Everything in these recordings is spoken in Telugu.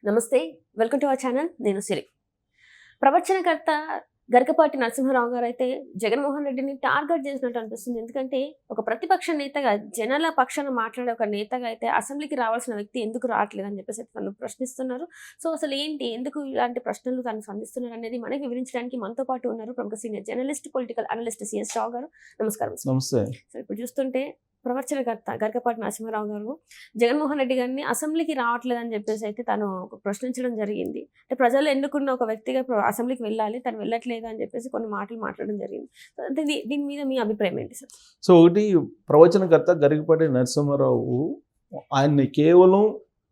నమస్తే, వెల్కమ్ టు అవర్ ఛానల్. నేను సిరి. ప్రవచనకర్త గరికపాటి నరసింహారావు గారు అయితే జగన్మోహన్ రెడ్డిని టార్గెట్ చేసినట్టు అనిపిస్తుంది. ఎందుకంటే ఒక ప్రతిపక్ష నేతగా, జనాల పక్షాన మాట్లాడే ఒక నేతగా అయితే అసెంబ్లీకి రావాల్సిన వ్యక్తి ఎందుకు రావట్లేదు అని చెప్పేసి తను ప్రశ్నిస్తున్నారు. సో అసలు ఏంటి, ఎందుకు ఇలాంటి ప్రశ్నలు తను సంధిస్తున్నారు అనేది మనకి వివరించడానికి మనతో పాటు ఉన్నారు ప్రముఖ senior journalist, political analyst CS Rao గారు. నమస్కారం. నమస్తే. సో ఇప్పుడు చూస్తుంటే ప్రవచనకర్త గరికపాటి నరసింహారావు గారు జగన్మోహన్ రెడ్డి గారిని అసెంబ్లీకి రావట్లేదని చెప్పేసి అయితే తను ప్రశ్నించడం జరిగింది. అంటే ప్రజలు ఎన్నుకున్న ఒక వ్యక్తిగా అసెంబ్లీకి వెళ్ళాలి, తను వెళ్ళట్లేదు అని చెప్పేసి కొన్ని మాటలు మాట్లాడడం జరిగింది. అంటే దీని మీద మీ అభిప్రాయం ఏంటి సార్? సో ఒకటి, ప్రవచనకర్త గరికపాటి నరసింహారావు ఆయన్ని కేవలం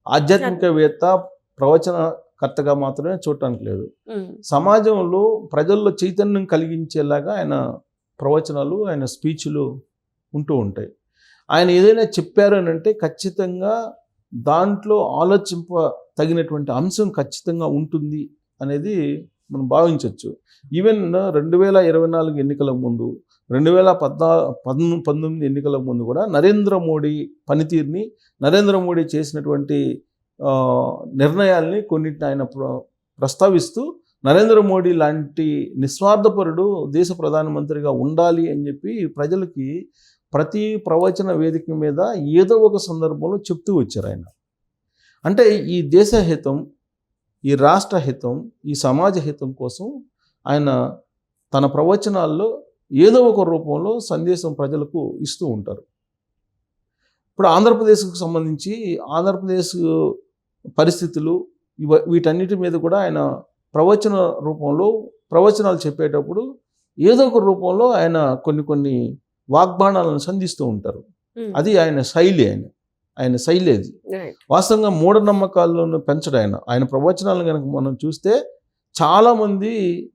ఆధ్యాత్మికవేత్త, ప్రవచనకర్తగా మాత్రమే చూడటానికి లేదు. సమాజంలో ప్రజల్లో చైతన్యం కలిగించేలాగా ఆయన ప్రవచనాలు, ఆయన స్పీచ్లు ఉంటూ ఉంటాయి. ఆయన ఏదైనా చెప్పారు అని అంటే ఖచ్చితంగా దాంట్లో ఆలోచింప తగినటువంటి అంశం ఖచ్చితంగా ఉంటుంది అనేది మనం భావించవచ్చు. ఈవెన్ 2024 ఎన్నికల ముందు, 2019 ఎన్నికల ముందు కూడా నరేంద్ర మోడీ పనితీరుని, నరేంద్ర మోడీ చేసినటువంటి నిర్ణయాల్ని కొన్నిటిని ఆయన ప్రస్తావిస్తూ నరేంద్ర మోడీ లాంటి నిస్వార్థపరుడు దేశ ప్రధానమంత్రిగా ఉండాలి అని చెప్పి ప్రజలకి ప్రతి ప్రవచన వేదిక మీద ఏదో ఒక సందర్భంలో చెప్తూ వచ్చారు ఆయన. అంటే ఈ దేశ హితం, ఈ రాష్ట్ర హితం, ఈ సమాజ హితం కోసం ఆయన తన ప్రవచనాల్లో ఏదో ఒక రూపంలో సందేశం ప్రజలకు ఇస్తూ ఉంటారు. ఇప్పుడు ఆంధ్రప్రదేశ్కు సంబంధించి ఆంధ్రప్రదేశ్ పరిస్థితులు వీటన్నిటి మీద కూడా ఆయన ప్రవచన రూపంలో ప్రవచనాలు చెప్పేటప్పుడు ఏదో ఒక రూపంలో ఆయన కొన్ని వాగ్బాణాలను సంధిస్తూ ఉంటారు. అది ఆయన శైలి, ఆయన శైలి అది. వాస్తవంగా మూఢనమ్మకాలను పెంచడం ఆయన ప్రవచనాలను కనుక మనం చూస్తే చాలామంది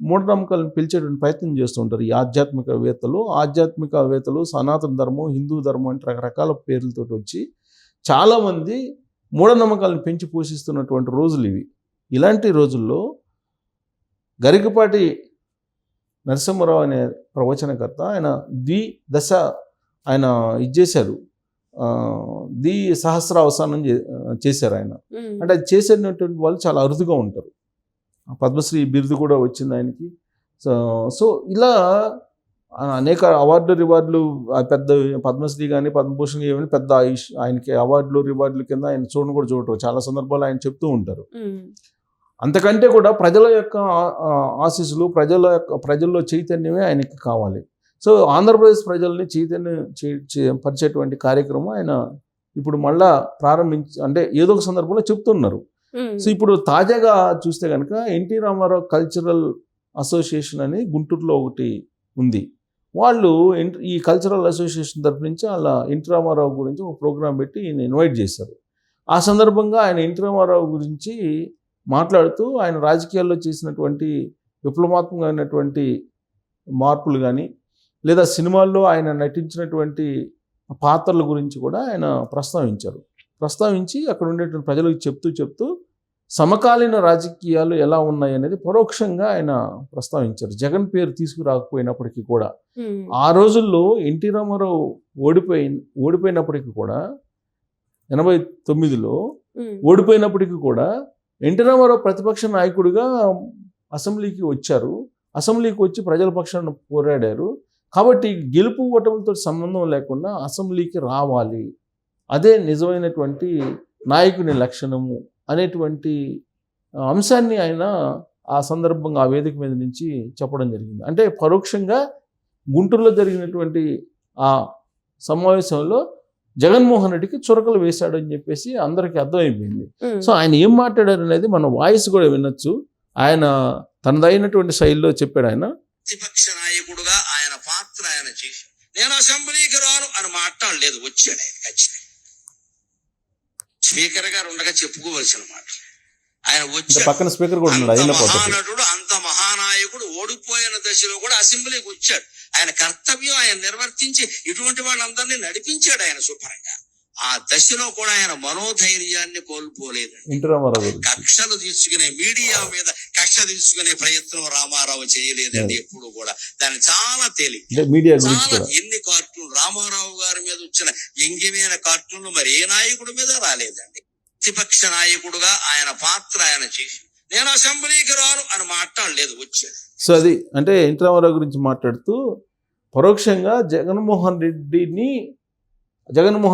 మూఢనమ్మకాలను పిలిచేటువంటి ప్రయత్నం చేస్తూ ఉంటారు. ఈ ఆధ్యాత్మికవేత్తలు సనాతన ధర్మం, హిందూ ధర్మం అంటే రకరకాల పేర్లతో వచ్చి చాలామంది మూఢనమ్మకాలను పెంచి పోషిస్తున్నటువంటి రోజులు ఇవి. ఇలాంటి రోజుల్లో గరికపాటి నరసింహారావు అనే ప్రవచనకర్త ఆయన దశ ఆయన ఇచ్చేశారు, సహస్రావసానం చేశారు ఆయన. అంటే అది చేసేటటువంటి వాళ్ళు చాలా అరుదుగా ఉంటారు. పద్మశ్రీ బిరుదు కూడా వచ్చింది ఆయనకి. సో ఇలా అనేక రివార్డులు, పెద్ద పద్మశ్రీ కానీ పద్మభూషణ్ కానీ పెద్ద ఆయనకి రివార్డుల కింద ఆయన చూడటం చాలా సందర్భాలు ఆయన చెప్తూ ఉంటారు. అంతకంటే కూడా ప్రజల యొక్క ఆశీస్సులు, ప్రజల్లో చైతన్యమే ఆయనకి కావాలి. సో ఆంధ్రప్రదేశ్ ప్రజల్ని చైతన్యం పరిచేటువంటి కార్యక్రమం ఆయన ఇప్పుడు మళ్ళా అంటే ఏదో ఒక సందర్భంలో చెప్తున్నారు. సో ఇప్పుడు తాజాగా చూస్తే కనుక ఎన్టీ రామారావు కల్చరల్ అసోసియేషన్ అని గుంటూరులో ఒకటి ఉంది. వాళ్ళు ఈ కల్చరల్ అసోసియేషన్ తరపు నుంచి అలా ఎన్టీ రామారావు గురించి ఒక ప్రోగ్రాం పెట్టి ఇన్వైట్ చేశారు. ఆ సందర్భంగా ఆయన ఎన్టీ రామారావు గురించి మాట్లాడుతూ ఆయన రాజకీయాల్లో చేసినటువంటి విప్లవాత్మకమైనటువంటి మార్పులు కానీ, లేదా సినిమాల్లో ఆయన నటించినటువంటి పాత్రల గురించి కూడా ఆయన ప్రస్తావించి అక్కడ ఉండేటువంటి ప్రజలకు చెప్తూ సమకాలీన రాజకీయాలు ఎలా ఉన్నాయి అనేది పరోక్షంగా ఆయన ప్రస్తావించారు. జగన్ పేరు తీసుకురాకపోయినప్పటికీ కూడా ఆ రోజుల్లో ఎన్టీ రామారావు ఓడిపోయినప్పటికీ కూడా 89లో ఓడిపోయినప్పటికీ కూడా ఎన్టీ రామారావు ప్రతిపక్ష నాయకుడిగా అసెంబ్లీకి వచ్చి ప్రజల పక్షాన పోరాడారు. కాబట్టి గెలుపు ఓటములతో సంబంధం లేకుండా అసెంబ్లీకి రావాలి, అదే నిజమైనటువంటి నాయకుని లక్షణము అనేటువంటి అంశాన్ని ఆయన ఆ సందర్భంగా ఆ వేదిక మీద నుంచి చెప్పడం జరిగింది. అంటే పరోక్షంగా గుంటూరులో జరిగినటువంటి ఆ సమావేశంలో జగన్మోహన్ రెడ్డికి చురకలు వేశాడు అని చెప్పేసి అందరికీ అర్థమైపోయింది. సో ఆయన ఏం మాట్లాడారు అనేది మన వాయిస్ కూడా వినొచ్చు. ఆయన తనదైనటువంటి శైలిలో చెప్పాడు. ఆయన ప్రతిపక్ష నాయకుడుగా ఆయన పాత్ర ఆయన చేశాడు. నేను అసెంబ్లీకి రాను అని మాట్లాడలేదు, వచ్చాడు ఆయన. ఖచ్చితంగా స్పీకర్ గారు ఉండగా చెప్పుకోవలసిన మాట. ఆయన వచ్చి పక్కన స్పీకర్ కూడా ఉన్నాడు. మహానటుడు, అంత మహానాయకుడు ఓడిపోయిన దశలో కూడా అసెంబ్లీకి వచ్చాడు. ఆయన కర్తవ్యం ఆయన నిర్వర్తించి ఇటువంటి వాళ్ళందరినీ నడిపించాడు ఆయన శుభ్రంగా. ఆ దశలో కూడా ఆయన మనోధైర్యాన్ని కోల్పోలేదండి. కక్షలు తీసుకునే మీడియా మీద కక్ష తీసుకునే ప్రయత్నం రామారావు చేయలేదండి ఎప్పుడు కూడా. దాన్ని చాలా చాలా ఎన్ని కార్టూన్ రామారావు గారి మీద వచ్చిన వ్యంగ్యమైన కార్టూన్లు మరి ఏ నాయకుడి మీద రాలేదండి. ప్రతిపక్ష నాయకుడుగా ఆయన పాత్ర ఆయన చేసి నేను అసెంబ్లీకి రాను అని మాట్లాడలేదు, వచ్చాడు. సో అది అంటే ఎన్టీ రామారావు గురించి మాట్లాడుతూ పరోక్షంగా జగన్మోహన్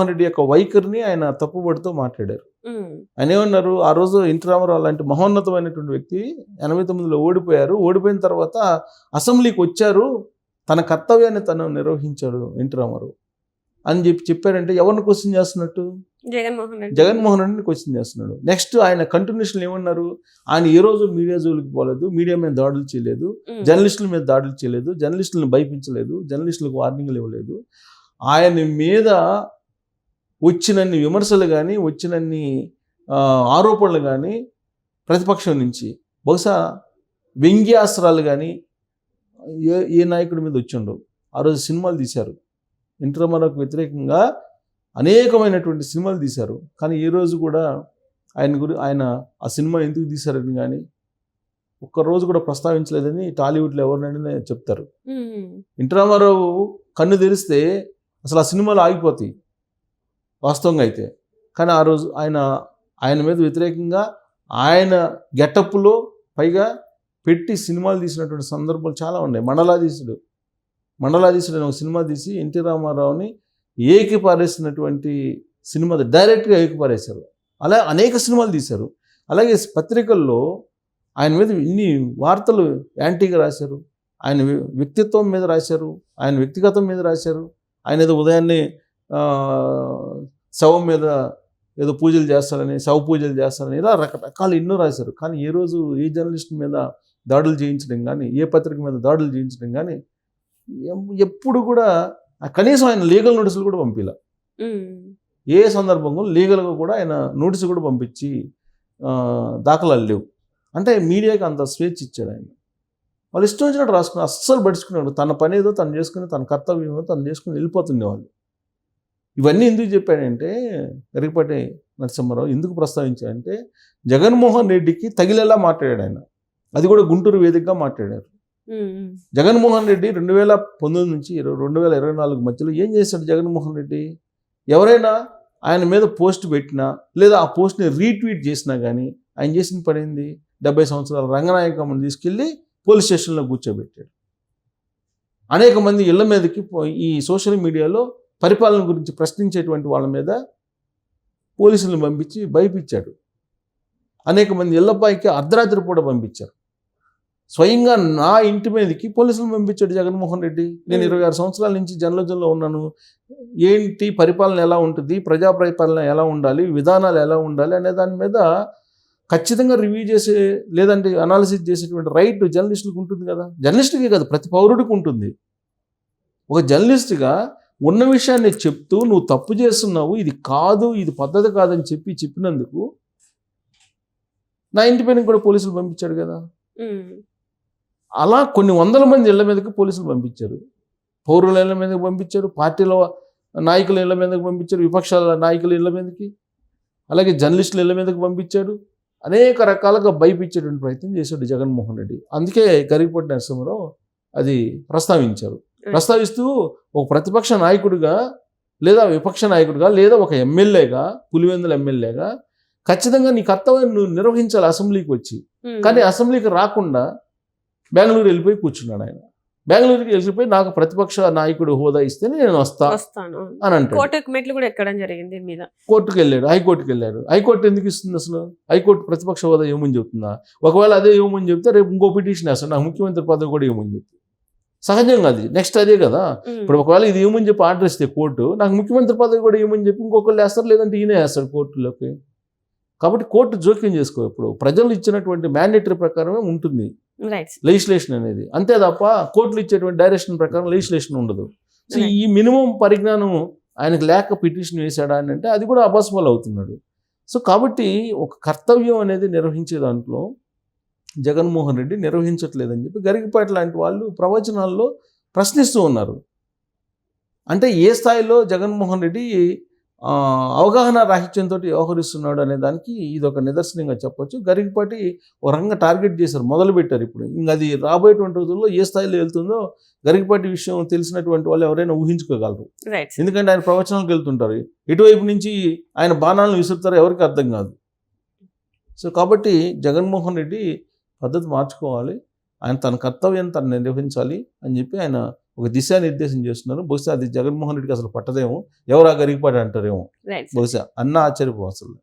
రెడ్డి యొక్క వైఖరిని ఆయన తప్పుపడుతూ మాట్లాడారు. ఆయన ఏమన్నారు, ఆ రోజు ఎన్టీ రామారావు లాంటి మహోన్నతమైనటువంటి వ్యక్తి 89లో ఓడిపోయారు, ఓడిపోయిన తర్వాత అసెంబ్లీకి వచ్చారు, తన కర్తవ్యాన్ని తను నిర్వహించాడు ఎన్టీ రామారావు అని చెప్పారంటే ఎవరిని క్వశ్చన్ చేస్తున్నట్టు? జగన్మోహన్ రెడ్డిని క్వశ్చన్ చేస్తున్నాడు. నెక్స్ట్ ఆయన కంటిన్యూషన్ ఏమన్నారు, ఆయన ఏ రోజు మీడియా జోలికి పోలేదు, మీడియా మీద దాడులు చేయలేదు, జర్నలిస్టుల మీద దాడులు చేయలేదు, జర్నలిస్టులను భయపించలేదు, జర్నలిస్టులకు వార్నింగ్లు ఇవ్వలేదు. ఆయన మీద వచ్చినన్ని విమర్శలు కానీ వచ్చినన్ని ఆరోపణలు కానీ ప్రతిపక్షం నుంచి బహుశా వ్యంగ్యాస్త్రాలు కానీ ఏ నాయకుడి మీద వచ్చి ఉండవు. ఆ రోజు సినిమాలు తీశారు, ఎన్టీ రామారావుకు వ్యతిరేకంగా అనేకమైనటువంటి సినిమాలు తీశారు. కానీ ఈ రోజు కూడా ఆయన ఆ సినిమా ఎందుకు తీశారని కానీ ఒక్కరోజు కూడా ప్రస్తావించలేదని టాలీవుడ్లో ఎవరినైనా చెప్తారు. ఎన్టీ రామారావు కన్ను తెరిస్తే అసలు ఆ సినిమాలు ఆగిపోతాయి వాస్తవంగా అయితే. కానీ ఆ రోజు ఆయన మీద వ్యతిరేకంగా ఆయన గెటప్లో పైగా పెట్టి సినిమాలు తీసినటువంటి సందర్భాలు చాలా ఉన్నాయి. మండలాధీశుడు అని ఒక సినిమా తీసి ఎన్టీ రామారావుని ఏకిపారేసినటువంటి సినిమా, డైరెక్ట్గా ఏకిపారేశారు. అలా అనేక సినిమాలు తీశారు. అలాగే పత్రికల్లో ఆయన మీద ఇన్ని వార్తలు యాంటీగా రాశారు, ఆయన వ్యక్తిత్వం మీద రాశారు, ఆయన వ్యక్తిగతం మీద రాశారు. ఆయన ఏదో ఉదయాన్నే శవం మీద ఏదో పూజలు చేస్తారని, శవ పూజలు చేస్తారని, ఇలా రకరకాలు ఎన్నో రాశారు. కానీ ఏ రోజు ఏ జర్నలిస్ట్ మీద దాడులు చేయించడం కానీ, ఏ పత్రిక మీద దాడులు చేయించడం కానీ ఎప్పుడు కూడా కనీసం ఆయన లీగల్ నోటీసులు కూడా పంపిలా. ఏ సందర్భంలో లీగల్గా కూడా ఆయన నోటీసు కూడా పంపించి దాఖలాలు లేవు. అంటే మీడియాకి అంత స్వేచ్ఛ ఇచ్చాడు ఆయన. వాళ్ళు ఇష్టం వచ్చినట్టు రాసుకుని అస్సలు పడుచుకున్నాడు. తన పని ఏదో తను చేసుకుని, తన కర్తవ్యం ఏదో తను చేసుకుని వెళ్ళిపోతుండేవాళ్ళు. ఇవన్నీ ఎందుకు చెప్పాడంటే గరికపాటి నరసింహారావు ఎందుకు ప్రస్తావించాడంటే జగన్మోహన్ రెడ్డికి తగిలేలా మాట్లాడాడు ఆయన. అది కూడా గుంటూరు వేదికగా మాట్లాడారు. జగన్మోహన్ రెడ్డి 2019 నుంచి 2024 మధ్యలో ఏం చేశాడు జగన్మోహన్ రెడ్డి? ఎవరైనా ఆయన మీద పోస్ట్ పెట్టినా లేదా ఆ పోస్ట్ని రీట్వీట్ చేసినా కానీ ఆయన చేసిన పని ఏంది? 70 సంవత్సరాల రంగనాయకమ్మని తీసుకెళ్ళి పోలీస్ స్టేషన్లో కూర్చోబెట్టాడు. అనేక మంది ఇళ్ల మీదకి ఈ సోషల్ మీడియాలో పరిపాలన గురించి ప్రశ్నించేటువంటి వాళ్ళ మీద పోలీసులను పంపించి భయపించాడు. అనేక మంది ఇళ్లపైకి అర్ధరాత్రి పూట పంపించారు. స్వయంగా నా ఇంటి మీదకి పోలీసులను పంపించాడు జగన్మోహన్ రెడ్డి. నేను 26 సంవత్సరాల నుంచి జర్నలిజంలో ఉన్నాను, ఏంటి పరిపాలన ఎలా ఉంటుంది, ప్రజా పరిపాలన ఎలా ఉండాలి, విధానాలు ఎలా ఉండాలి అనే దాని మీద ఖచ్చితంగా రివ్యూ చేసే లేదంటే అనాలిసిస్ చేసేటువంటి రైట్ జర్నలిస్టులకు ఉంటుంది కదా. జర్నలిస్టుకే కాదు, ప్రతి పౌరుడికి ఉంటుంది. ఒక జర్నలిస్ట్గా ఉన్న విషయాన్ని చెప్తూ నువ్వు తప్పు చేస్తున్నావు, ఇది కాదు, ఇది పద్ధతి కాదని చెప్పినందుకు నా ఇంటి పైన కూడా పోలీసులు పంపించాడు కదా. అలా కొన్ని వందల మంది ఇళ్ల మీదకి పోలీసులు పంపించారు. పౌరుల ఇళ్ల మీదకి పంపించారు, పార్టీల నాయకుల ఇళ్ల మీదకి పంపించారు, విపక్షాల నాయకుల ఇళ్ల మీదకి, అలాగే జర్నలిస్టుల ఇళ్ల మీదకి పంపించాడు. అనేక రకాలుగా భయపించేటువంటి ప్రయత్నం చేశాడు జగన్మోహన్ రెడ్డి. అందుకే గరికపాటి నరసింహారావు అది ప్రస్తావించారు. ప్రస్తావిస్తూ ఒక ప్రతిపక్ష నాయకుడిగా లేదా విపక్ష నాయకుడిగా లేదా ఒక ఎమ్మెల్యేగా, పులివెందుల ఎమ్మెల్యేగా ఖచ్చితంగా నీ కర్తవ్యం నువ్వు నిర్వహించాలి అసెంబ్లీకి వచ్చి. కానీ అసెంబ్లీకి రాకుండా బెంగళూరు వెళ్ళిపోయి కూర్చున్నాడు ఆయన. బెంగళూరుకి వెళ్ళిపోయి నాకు ప్రతిపక్ష నాయకుడు హోదా ఇస్తేనే నేను వస్తాను అని అంటాడు. కోర్టుకు వెళ్ళాడు, హైకోర్టుకు వెళ్ళాడు. హైకోర్టు ఎందుకు ఇస్తుంది అసలు? హైకోర్టు ప్రతిపక్ష హోదా ఏమని చెప్తుందా? ఒకవేళ అదే ఏమని చెప్తే రేపు ఇంకో పిటిషన్ వేస్తాడు, నాకు ముఖ్యమంత్రి పదవి కూడా ఏమని చెప్తుంది. సహజంగా అది నెక్స్ట్ అదే కదా. ఇప్పుడు ఒకవేళ ఇది ఏమని చెప్పి ఆర్డర్ ఇస్తే కోర్టు నాకు ముఖ్యమంత్రి పదవి కూడా ఏమని చెప్పి ఇంకొకళ్ళు వేస్తారు, లేదంటే ఈయనే వేస్తాడు కోర్టులోకి. కాబట్టి కోర్టు జోక్యం చేసుకో. ఇప్పుడు ప్రజలు ఇచ్చినటువంటి మ్యాండేటరీ ప్రకారమే ఉంటుంది లెజిస్లేషన్ అనేది, అంతే తప్ప కోర్టులు ఇచ్చేటువంటి డైరెక్షన్ ప్రకారం లెజిస్లేషన్ ఉండదు. సో ఈ మినిమం పరిజ్ఞానం ఆయనకు లేక పిటిషన్ వేశాడా అని అంటే అది కూడా అపాసిబుల్ అవుతున్నాడు. సో కాబట్టి ఒక కర్తవ్యం అనేది నిర్వహించే దాంట్లో జగన్మోహన్ రెడ్డి నిర్వహించట్లేదని చెప్పి గరికపాటి లాంటి వాళ్ళు ప్రవచనాల్లో ప్రశ్నిస్తూ ఉన్నారు. అంటే ఏ స్థాయిలో జగన్మోహన్ రెడ్డి అవగాహన రాహిత్యంతో వ్యవహరిస్తున్నాడు అనే దానికి ఇది ఒక నిదర్శనంగా చెప్పొచ్చు. గరికపాటి ఒక రంగంగా టార్గెట్ చేశారు, మొదలుపెట్టారు. ఇప్పుడు ఇంకా అది రాబోయేటువంటి రోజుల్లో ఏ స్థాయిలో వెళ్తుందో గరికపాటి విషయం తెలిసినటువంటి వాళ్ళు ఎవరైనా ఊహించుకోగలరు. ఎందుకంటే ఆయన ప్రవచనాలకు వెళ్తుంటారు, ఎటువైపు నుంచి ఆయన బాణాలను విసురుతారో ఎవరికి అర్థం కాదు. సో కాబట్టి జగన్మోహన్ రెడ్డి పద్ధతి మార్చుకోవాలి, ఆయన తన కర్తవ్యం తను నిర్వహించాలి అని చెప్పి ఆయన ఒక దిశానిర్దేశం చేస్తున్నారు. బహుశా అది జగన్మోహన్ రెడ్డికి అసలు పట్టదేమో, ఎవరు ఆ గరికపాటి అంటారేమో, రైట్ బహుశా అన్న ఆశ్చర్యపో అసలు.